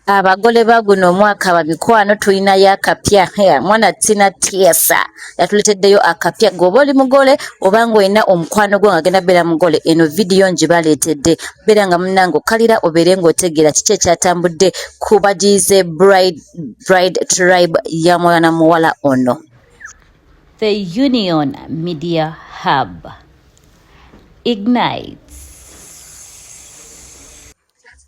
abagole baguno omwaka babikwano tulina yakapya mwana Tina Tiesa yatuleteddeyo akapya goba oli mugole obanga olina omukwano gwe ng'agenda beera mugole eno vidiyo ngibaleetedde beera nga munnange okkalira obeere ng'otegeera kiki ekyatambudde ku bagize bride tribe ya mwana muwala ono. The Union Media Hub ignites.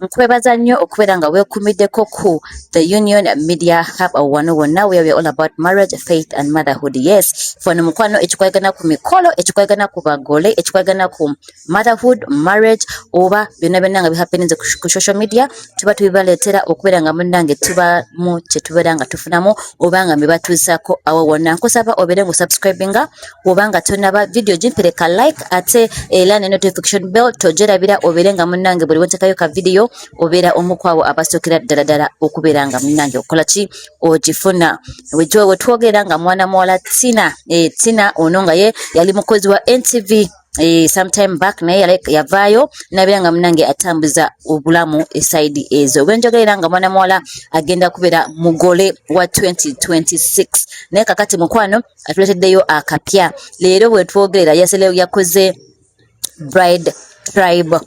Nkwebaza nnyo okubeera nga weekumiddeko ku The Union Media Hub wano wonna we are all about marriage, faith and motherhood. Yes, fono mukwano ekikwagana ku mikolo, ekikwagana ku bagole, ekikwagana ku motherhood, marriage oba byonna byonna nga bihappinze ku social media tuba tubibaleetera okubeera nga munnange tuba mu kye tubeera nga tufunamu oba nga mbibatuusaako awo wonna. Nkusaba obeere ngu subscribinga oba nga tonaba video gimpereka like ate era ne notification bell togerabira obeere nga munnange buli wentekayo ka video obeera omukwabo abasookera ddala okubeera nga munnange okola ki ogifuna. We twogera nga mwana muwala Tina ono nga ye yali mukozi wa NTV sometime back naye yavaayo nabeera nga munnange atambuza obulamu esaidi ezo. Bwenjogerera nga mwana muwala agenda kubeera mugole wa 2026 naye kakati mukwano atuleteddeyo akapya. Leero bwe twogerera yakoze bride tribe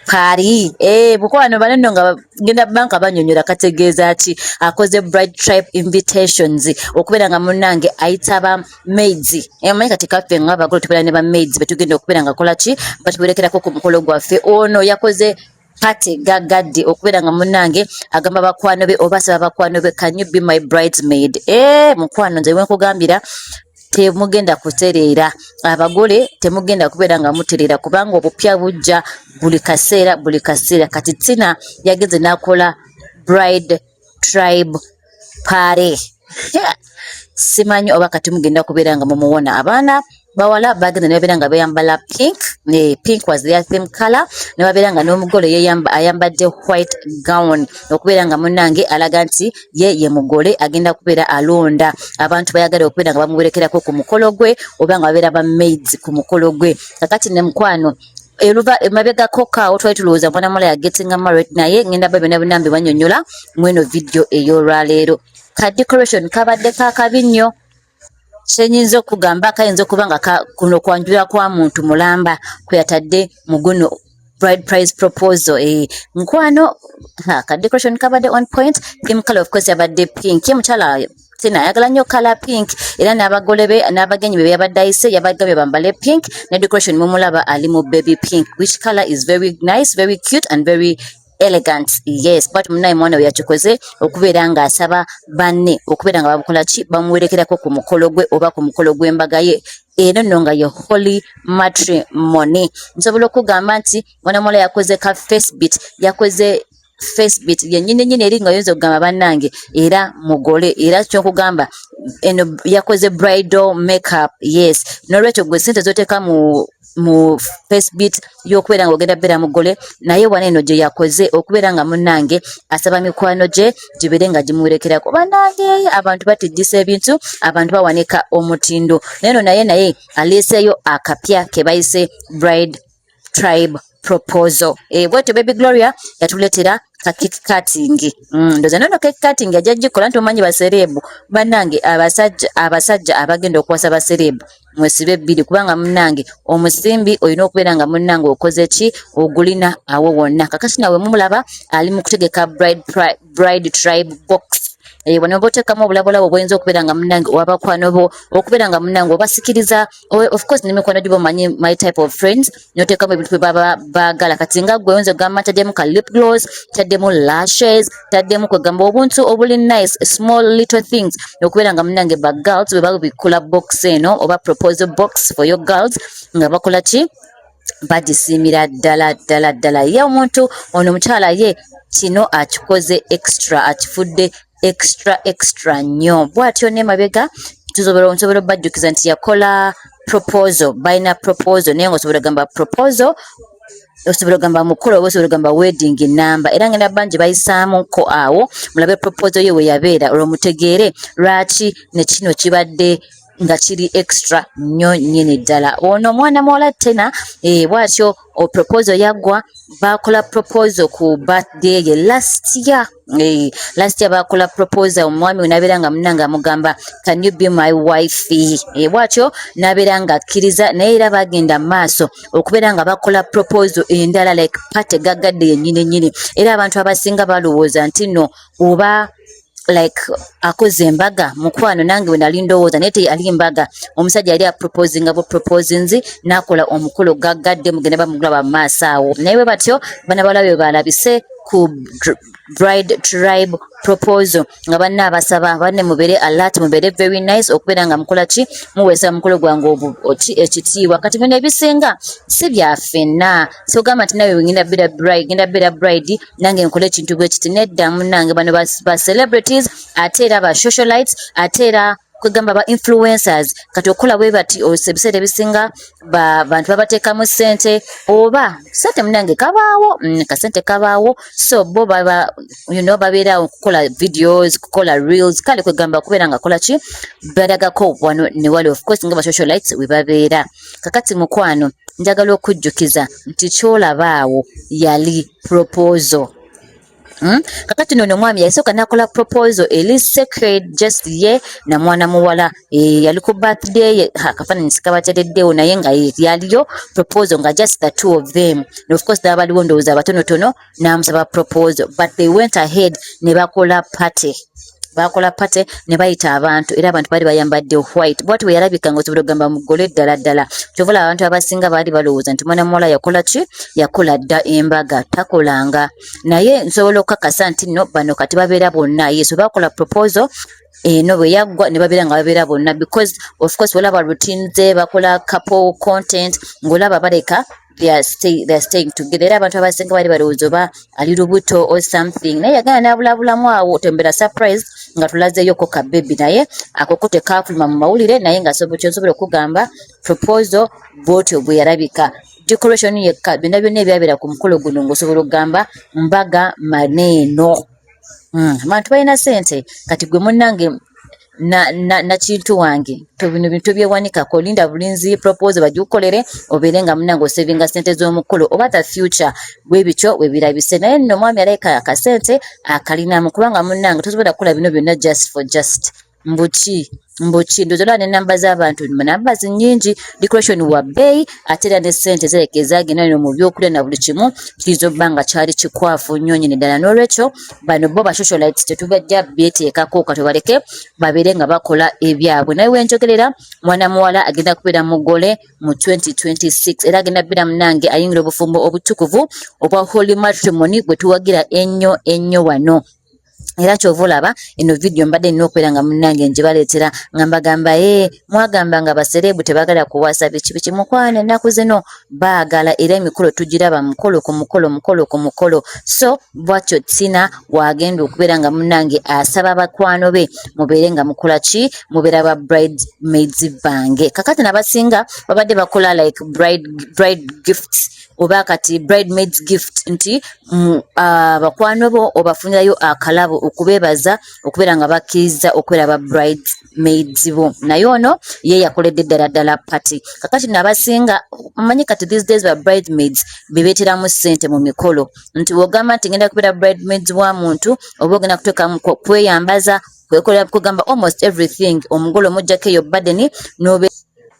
party mukwano baneno nga genda banka banyonyola kategeeza ki akoze bride tribe invitations okubeera nga munnange ayita ba maids emanyi kati kaffe nga abagole tubeera ne ba maids betugenda okubeera nga kola ki batuberekerako ku mukolo gwaffe. Ono yakoze party gagadde okubeera nga munnange agamba bakwano be oba asaba bakwano be, can you be my bridesmaid? Mukwano nze wenkugambira temugenda kutereera, abagole temugenda kubeera nga mutereera kubanga obupya bujja buli kaseera. Kati Tina yageze n'akola bride tribe party. Simanyi oba kati mugenda kubeera nga mumuwona. Abaana bawala bagenda ne babeera nga beeyambala pink. Pink was their theme color. Ne babeera nga n'omugole ayambadde white gown okubeera nga munnange alaga nti ye mugole agenda kubeera alonda abantu bayagala okubeera nga bamuwerekerako ku mukolo gwe oba nga babeera ba maids ku mukolo gwe. Kakati ne mukwano emabegako kaawo twali tulowooza mwana muwala ya getting married naye ngenda byonna byonna mbibanyonnyola mweno vidiyo ey'olwaleero. Ka decoration kabadde kakabi nnyo. Kyenyinza okugamba kayinza okuba nga kuno kwanjula kwa muntu mulamba kwe yatadde mu guno bride price proposal. Nkwano ka decoration kabadde on point. Theme color of course yabadde pink. Mukyala Tina ayagala nnyo color pink era n'abagole be n'abagenyi be yabadde ayise yabagambye bambale pink ne decoration mumulaba ali mu baby pink, which color is very nice, very cute and very elegant. Yes, but munaye mwana we yakikoze okubeera nga asaba banne okubeera nga babukola ki bamuwerekerako ku mukolo gwe oba ku mukolo gw'embaga ye. Eno nno nga ye holy matrimony. Nsobola okugamba nti mwana muwala yakoze ka face beat yennyini eri nga oyinza okugamba bannange era mugole era kyokugamba eno yakoze bridal makeup. Yes, n'olwekyo gwe sente zoteeka mu face beat y'okubeera nga ogenda beera mugole naye wana eno gye yakoze okubeera nga munnange asaba mikwano gye gibeere nga gimuwerekerako. Bannange abantu batiddisa ebintu, abantu bawanika omutindo. Neno naye aleeseyo akapya ke bayise bride tribe proposal. Bwetyo baby Gloria yatuletera ka cake cutting. Ndoza nono cake cutting ajja gikola nti omanyi baserebu bannange abasajja abagenda okuwasa baserebu mwesibe ebbiri kubanga munnange omusimbi olina okubeera nga munnange okoze ki ogulina awo wonna. Kakati nawe mumulaba ali mu kutegeka bride tribe box. Wano boteekamu obulabolabo bwoyinza okubeera nga munnange owabakwano bo okubeera nga munnange obasikiriza. Of course ne mikwano gyo bomanyi my type of friends n'oteekamu ebintu bye baba baagala. Kati nga gwe oyinza okugamba taddemu ka lip gloss, taddemu lashes, taddemu kwegamba obuntu obuli nice small little things okubeera nga munnange ba girls bwe babikula box eno oba proposal box for your girls nga bakola ki bagisiimira ddala. Ye omuntu ono mukyala ye kino akikoze extra, akifudde extra nnyo. Bw'atyo ne mabega nsobola obbajjukiza nti yakola proposal, balina proposal naye ng'osobola gamba proposal, osobola gamba mukolo oba osobola gamba wedding number era ngenda bangi bayisaamuko awo mulabe proposal ye we yabeera olwo mutegeere lwaki ne kino kibadde nga kiri extra nnyo nnyini ddala. Ono mwana muwala tena bw'atyo proposal yaggwa, bakola proposal ku birthday ye last year. Last year bakola proposal, omwami nabeera nga munanga amugamba can you be my wife, bw'atyo nabeera nga akkiriza, naye era bagenda maaso okubeera nga bakola proposal endala like party gaggadde yennyini nnyini, era abantu abasinga balowooza nti no oba like akoze embaga mukwano, nange we nali ndowooza naye teyali embaga, omusajja yali aproposinga buproposinzi n'akola omukolo gaggadde mugenda bamugula maaso awo. Naye bwe batyo bana balabe balabise ku bride tribe proposal nga banne abasaba banne mubere alert, mubere very nice okubeera nga mukola ki muweesa mukolo gwange ekitiibwa. Kati bino ebisinga si byafenna, so gamba nti nawe ngenda bera bride nange nkole ekintu bwe kiti, nedda munnange bano ba celebrities ate era ba socialites ate era kwegamba ba influencers. Kati okola bwe bati ebiseera ebisinga bantu babateekamu ssente, oba ssente munange kabaawo kasente kabaawo, so bo babeera okukola videos, kukola reels, kale kwegamba kubeera nga kola ki balagako wano ne wali, of course nga ba socialites we babeera. Kakati mukwano njagala okujjukiza nti kyolabaawo yali proposal. Kakati nono mwami yasooka nakola proposal eri sacred just ye na mwana muwala yali ku birthday akafaananyi sikabatereddewo naye nga yaliyo proposal nga just the two of them, and of course n'abaliwo ndowooza abatonotono n'amusaba proposal, but they went ahead ne bakola party ne bayita abantu, era abantu bali bayambadde white. Bwati we yalabika nga osobola okugamba mugole ddala ddala. Kyovola abantu abasinga baali balowooza nti mwana muwala yakola ki, yakola dda embaga, takolanga. Naye nsobola okukakasa nti no bano kati babeera bonna yesu bakola proposal no bwe yaggwa ne babeera nga babeera bonna, because of course olaba routine ze bakola couple content ng'olaba baleka they are staying together. Era abantu abasinga bali balowooza oba ali lubuto or something, naye yagenda n'abulabulamu awo tembera surprise nga tulazeeyoko ka baby, naye akoko tekafuluma mu mawulire, naye nga nsobola okugamba proposal bwotyo bwe yalabika. Decoration yekka byonna byonna ebyabeera ku mukolo guno ng'osobola okugamba mbaga maneeno. Abantu balina ssente, kati gwe munnange na kintu wange bino bintu byewanikako, linda bulinzi proposal bagikukolere obeere nga munnange osevinga ssente z'omukolo oba the future, bwe bityo we birabise. Naye nno mwami alayika akasente akalinamu, kubanga munnange tosobola kukola bino byonna just for just mbuki ndozola ne namba z'abantu namba nnyingi, decoration wa bbeeyi ate era ne ssente zereka ezagenda no mu byokulya na buli kimu kiyinza obba nga kyali kikwafu nnyo nyini ddala. N'olwekyo bano bo ba socialites tetubajja beeteekako katubaleke babeere nga bakola ebyabwe. Naye wenjogerera mwana muwala agenda kubeera mugole mu 2026, era agenda kubeera munange ayingira obufumbo obutukuvu obwa holy matrimony bwe tuwagira ennyo wano. Era kyova olaba eno video mbadde nina okubeera nga munnange njibaleetera nga mbagamba mwagamba nga baserebu tebagala kuwasa biki mukwano, ennaku zino baagala, era emikolo tugiraba mukolo ku mukolo. So bwatyo Tina wagenda okubeera nga munnange asaba bakwano be mubeere nga mukola ki, mubeera ba bridesmaids bange. Kakati nabasinga babadde bakola like bride gifts oba kati bridesmaids gift, nti bakwano bo obafunirayo akalabo okubeebaza okubeera nga bakkiriza okubeera ba bridesmaids bo. Naye ono ye yakoledde ddala ddala party. Kakati nabasinga omanyi kati these days ba bridesmaids bebeeteramu ssente mu mikolo, nti wogamba nti ngenda kubeera bridesmaids wa muntu oba ogenda kuteeka kweyambaza kwekolera kugamba almost everything, omugole omuggyako eyo burden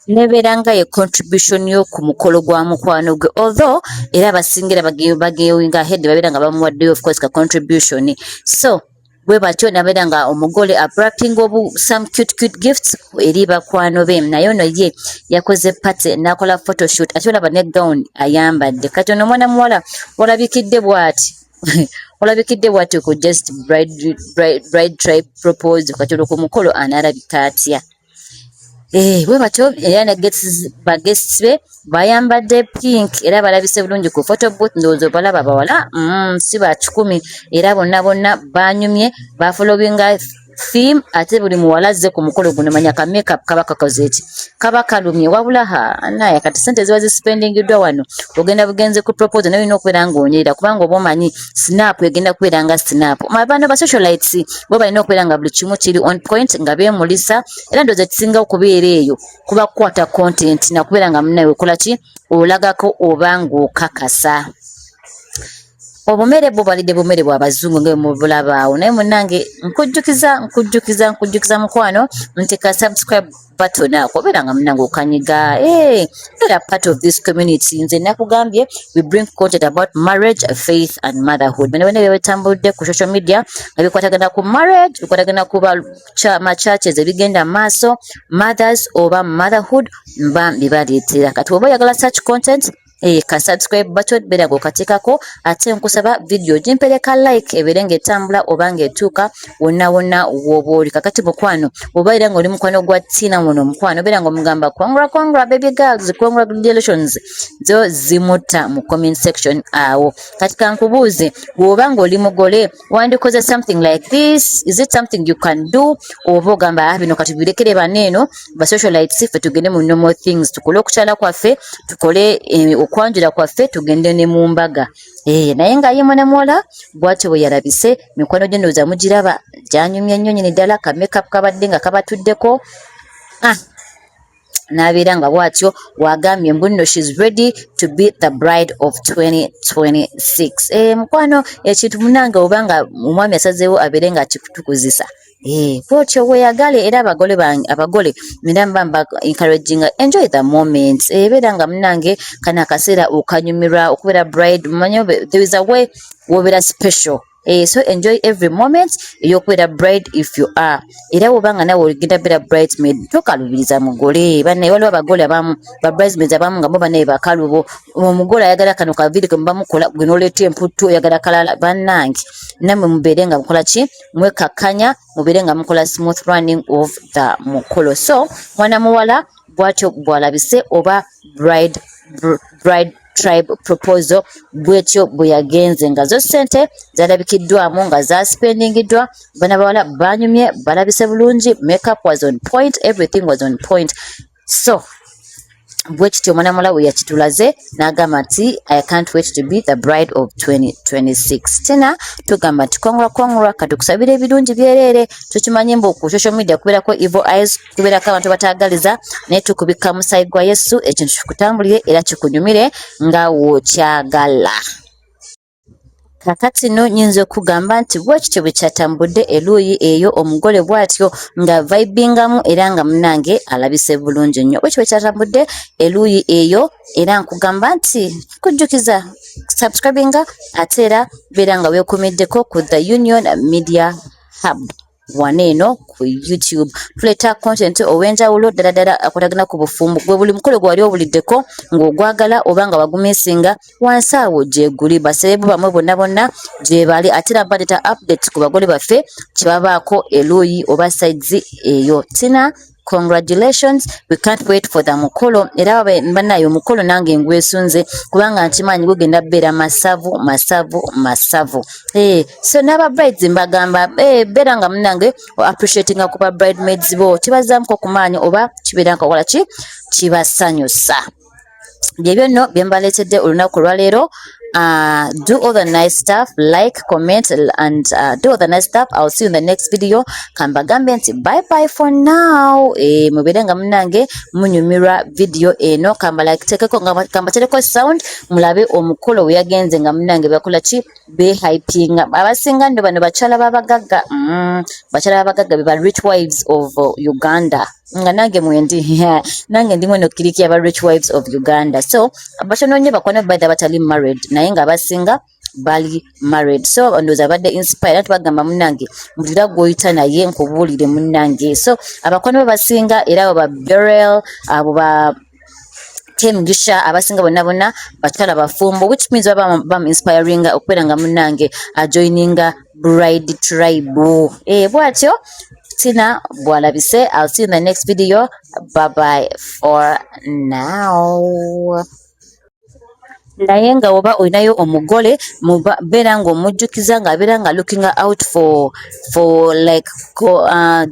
nebeera nga ye contribution yo ku mukolo gwa mukwano gwe, although era abasingira bagewinga ahead babeera nga bamuwaddeyo of course ka contribution. So bwe batyo nabeera nga omugole attracting some cute gifts eri bakwano be. Naye ono ye yakoze party nakola photoshoot ate olaba ne gown ayambadde. Kati ono mwana muwala olabikidde bw'ati ku just bride tribe propose. Kati olwo ku mukolo anaalabika atya? Bwe batyo era ne guests be bayambadde pink era balabise bulungi ku photo booth, ndowooza balaba bawala si ba 10, era bonna banyumye bafollowinga theme ate buli muwala azze ku mukolo guno manya ka makeup kaba kakoze eki kaba kalumye wabula naye kati sente ziba zispendingiddwa wano ogenda bugenze ku propose naye olina okubeera ng'onyerera kubanga oba omanyi snap egenda kubeera nga snap bano ba socialites bo balina okubeera nga buli kimu kiri on point nga beemulisa era ndowooza kisinga okubeera eyo kuba kukwata content nakubeera nga munnawe okola ki olagako oba ng'okakasa obumere bubalidde bumere bwa bazungu nga mubulabaawo naye munnange nkujjukiza mukwano nti ka subscribe button ako obeera nga munnange okanyiga beera part of this community nze nakugambye we bring content about marriage faith and motherhood bino bino byebitambudde ku social media nga bikwatagana ku marriage bikwatagana ku churches ebigenda maaso mothers oba motherhood mba bibaleetera kati oba oyagala such content ka subscribe button bera gokatekako ate nkusaba video jimpereka like ebere ngetambula oba ngetuuka wonna wobooli kakati mukwano oba era ng'oli mukwano gwa Tina muno mukwano bera ng'omugamba congra baby girls congratulations zo zimuta mu comment section awo kati kankubuuze bw'oba ng'oli mugole wandikoze something like this is it something you can do oba ogamba bino kati birekere baneeno ba socialites ffe tugende mu normal things tukole okukyala kwaffe tukole okwanjula kwaffe tugende ne mu mbaga naye nga ye mwana muwala bw'atyo bwe yalabise mikwano gye ndowooza mugiraba gyanyumye nnyo nyini ddala ka makeup kabadde nga kabatuddeko n'abeera nga bw'atyo wagambye mbu nno she's ready to be the bride of 2026 mukwano ekintu munange oba nga omwami asazeewo abeere nga akikutukuzisa bwotyo weeyagale era abagole miramba encouraging enjoy the moment beera nga munange kana akaseera okanyumirwa okubeera bride manyo there is a way wobeera special so enjoy every moment ey'okubeera bride if you are era wobanga nawe ogenda beera bridesmaid tokalubiriza mugole bannaye waliwo abagole abamu ba bridesmaids abamu nga bo bannaye bakalubo omugole ayagala kano kaviri ke mubamukola gwe n'oleeta emputtu oyagala kalala bannange nammwe mubeere nga mukola ki mwekakkanya mubeere nga mukola smooth running of the mukolo so mwana muwala bw'atyo bw'alabise oba bride tribe proposal bwetyo bwe yagenze nga zo ssente zalabikiddwamu nga zaspendingiddwa bana bawala banyumye balabise bulungi makeup was on point everything was on point so bwekityo mwana muwala we yakitulaze n'agamba nti I can't wait to be the bride of 2026 tena tugamba nti congra katukusabira ebirungi byereere tukimanye mbu ku social media kubeerako evil eyes kubeerako abantu bataagaliza naye tukubika musaayi gwa Yesu ekintu kikutambulire era kikunyumire nga wookyagala kakati no nyinza okugamba nti bwekityo bwe kyatambudde eluuyi eyo omugole bw'atyo nga vibingamu era nga munange alabise bulungi nnyo bwekityo bwe kyatambudde eluuyi eyo era nkugamba nti kujjukiza subscribinga ate era beera nga weekuumiddeko ku The Union Media Hub waneeno ku YouTube tuleeta content ow'enjawulo ddala akwatagana ku bufumbo gwe buli mukolo gwali obuliddeko ng'ogwagala oba nga wagumisinga wansi awo gye guli baserebu bamwe bonna gye bali ate era mbadeeta update ku bagole baffe kye babaako eluuyi oba sides eyo Tina congratulations we can't wait for the mukolo era bannaye omukolo nange ngwesunze kubanga nkimanyi gugenda beera masavu so n'aba brides mbagamba beera nga munange appreciatinga ku ba bridesmaids bo kibazaamuko ku maanyi oba kibeera nga kola ki kibasanyusa byebyo nno bye mbaleetedde olunaku lwaleero do all the nice stuff, like, comment, and do all the nice stuff. I'll see you in the next video. Kambagambe nti bye bye for now. Muberenga munange munyumira video eno kamba like tekeko kamba tereko sound mulabe omukolo we yagenze nga munange bakola ki be hyping abasinga ndo bano bachala babagaga be rich wives of Uganda nga nange mwendi nange ndimwe no kiriki aba rich wives of Uganda so abashononye bakwana by the batali married naye nga basinga bali married so ndoza badde inspired bagamba munange mulira goyita naye nkubulire munange so abakwana basinga era aba Beryl abo ba Temugisha abasinga bonna batala bafumbo which means bam inspiring okubeera nga munange joininga bride tribe bwatyo Tina bwalabise. I'll see you in the next video. Bye bye for now. naye nga oba olinayo omugole beera ng'omujjukiza ng'abeera nga looking out for like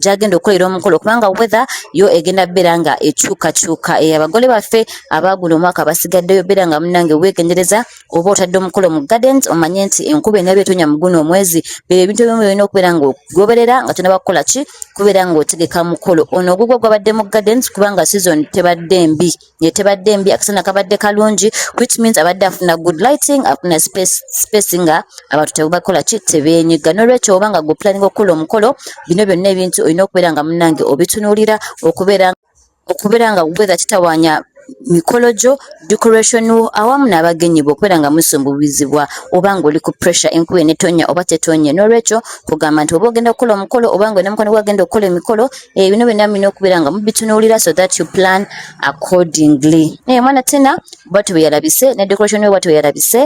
gy'agenda okukolera omukolo kubanga weather yo egenda beera nga ekyukakyuka. Abagole baffe abaagula omwaka basigaddeyo beera nga munnange weegendereza oba otadde omukolo mu gardens omanye nti enkuba enaba etonya mu guno omwezi biro ebintu ebimu byolina okubeera ng'ogoberera nga tonaba kukola ki kubeera ng'otegeka mukolo ono ogugwo gwabadde mu gardens kubanga season tebadde mbi akasana kabadde kalungi which means abadde afuna good lighting afuna space nga abantu tebakola ki tebeenyiga. N'olwekyo oba nga gwe okukola omukolo bino byonna ebintu olina okubeera nga munnange obitunuulira okubeera nga weather kitawaanya mikolo gyo decoration awamu n'abagenyi bwe okubeera nga musumbubizibwa oba ng'oli ku pressure enkuba enetonya oba tetonye. N'olwekyo kugamba nti oba ogenda okukola omukolo oba nga namukwano gwagenda okukola emikolo bino byonna mulina okubeera nga mubitunuulira so that you plan accordingly. Mwana tena bwatyo bwe yalabise ne decoration we bwatyo bwe yalabise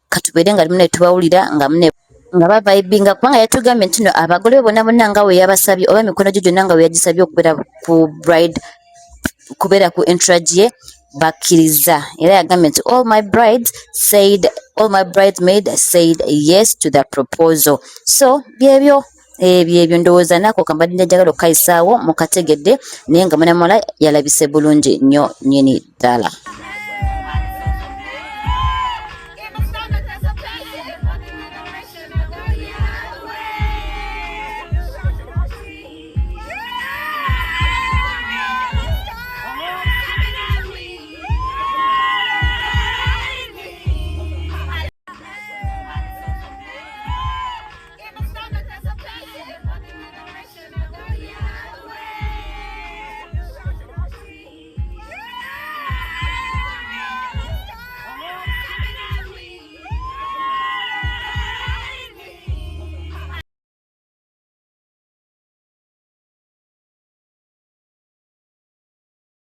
katubeere nga mune tubawulira nga bavibinga kubanga yatugambye nti no abagole bonna nga we yabasabye oba emikono gyo gyonna nga we yagisabye okubeera ku bride kubeera ku entourage ye bakkiriza era yagambye nti all my bridesmaids said yes to the proposal. So byebyo ndowooza nako kambadde njagala okukayisaawo mukategedde naye nga munamuwala yalabise bulungi nnyo nnyini ddala.